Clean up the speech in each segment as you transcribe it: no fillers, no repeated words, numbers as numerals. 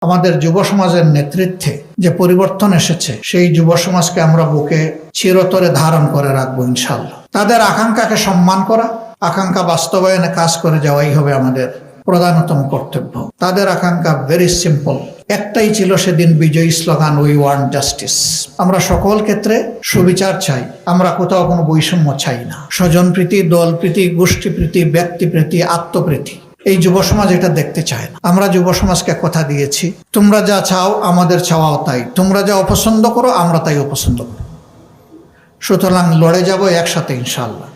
আমাদের যুব সমাজের নেতৃত্বে যে পরিবর্তন এসেছে সেই যুব সমাজকে আমরা বুকে চিরতরে ধারণ করে রাখবো ইনশাআল্লাহ। তাদের আকাঙ্ক্ষাকে সম্মান করা, আকাঙ্ক্ষা বাস্তবায়নে কাজ করে যাওয়াই হবে আমাদের প্রধানতম কর্তব্য। তাদের আকাঙ্ক্ষা ভেরি সিম্পল, একটাই ছিল সেদিন বিজয়ী স্লোগান, উই ওয়ান্ট জাস্টিস। আমরা সকল ক্ষেত্রে সুবিচার চাই, আমরা কোথাও কোনো বৈষম্য চাই না। স্বজনপ্রীতি, দলপ্রীতি, গোষ্ঠীপ্রীতি, ব্যক্তিপ্রীতি, আত্মপ্রীতি, এই যুব সমাজ এটা দেখতে চায় না। আমরা যুব সমাজকে কথা দিয়েছি, তোমরা যা চাও আমাদের চাওয়াও তাই, তোমরা যা অপছন্দ করো আমরা তাই অপছন্দ করো, সুতরাং লড়ে যাব একসাথে ইনশাআল্লাহ।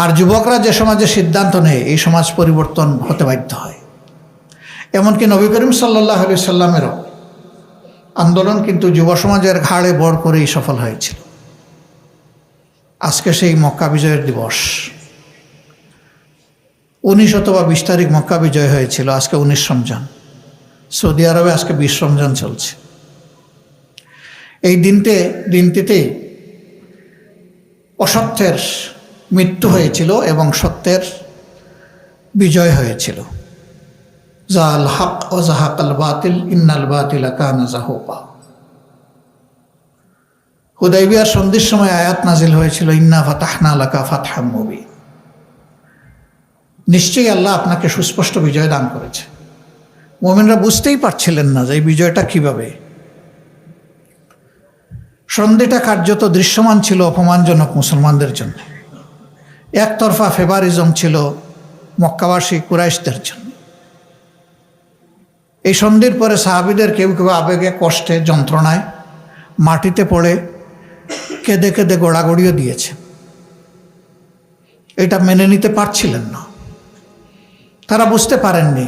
আর যুবকরা যে সমাজে সিদ্ধান্ত নেয় এই সমাজ পরিবর্তন হতে বাধ্য হয়। এমনকি নবী করিম সাল্লাল্লাহু আলাইহি সাল্লামেরও আন্দোলন কিন্তু যুব সমাজের ঘাড়ে বড় করেই সফল হয়েছিল। আজকে সেই মক্কা বিজয়ের দিবস, 19 অথবা 20 তারিখ মক্কা বিজয় হয়েছিল, আজকে 19 রমজান। সৌদি আরবে আজকে 20 রমজান চলছে। এই দিনটিতেই অসত্যের মৃত্যু হয়েছিল এবং সত্যের বিজয় হয়েছিল। জাল হক ও জাহাকাল বাতিল ইন্নাল বাতিলা কানা যাহুকা। হুদাইবিয়ার সন্ধির সময় আয়াত নাজিল হয়েছিল, ইন্না ফাতাহনা লাকা ফাতহাম মুবিন। নিশ্চয়ই আল্লাহ আপনাকে সুস্পষ্ট বিজয় দান করেছে। মুমিনরা বুঝতেই পারছিলেন না যে এই বিজয়টা কিভাবে। সন্ধিটা কার্যত দৃশ্যমান ছিল অপমানজনক মুসলমানদের জন্য। একতরফা ফেভারিজম ছিল মক্কাবাসী কুরাইশদের জন্য। এই সন্ধির পরে সাহাবীদের কেউ কেউ আবেগে, কষ্টে, যন্ত্রণায় মাটিতে পড়ে কেঁদে কেঁদে গোড়াগড়িও দিয়েছে। এটা মেনে নিতে পারছিলেন না। তারা বুঝতে পারেননি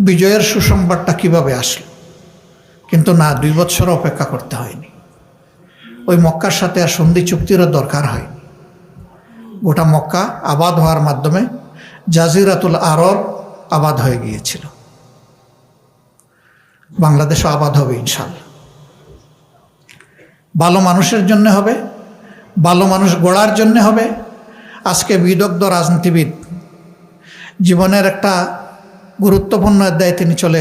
বিজয়ের সুসংবাদটা কিভাবে আসলো। কিন্তু না, 2 বছর অপেক্ষা করতে হয়নি। ওই মক্কার সাথে আর সন্ধি চুক্তিরও দরকার হয়নি। গোটা মক্কা আবাদ হওয়ার মাধ্যমে জাজিরাতুল আরব আবাদ হয়ে গিয়েছিল। বাংলাদেশও আবাদ হবে ইনশাআল্লাহ। ভালো মানুষের জন্য হবে, ভালো মানুষ গড়ার জন্য হবে। আজকে বিদগ্ধ রাজনীতিবিদ জীবনের একটা গুরুত্বপূর্ণ অধ্যায়ে তিনি চলে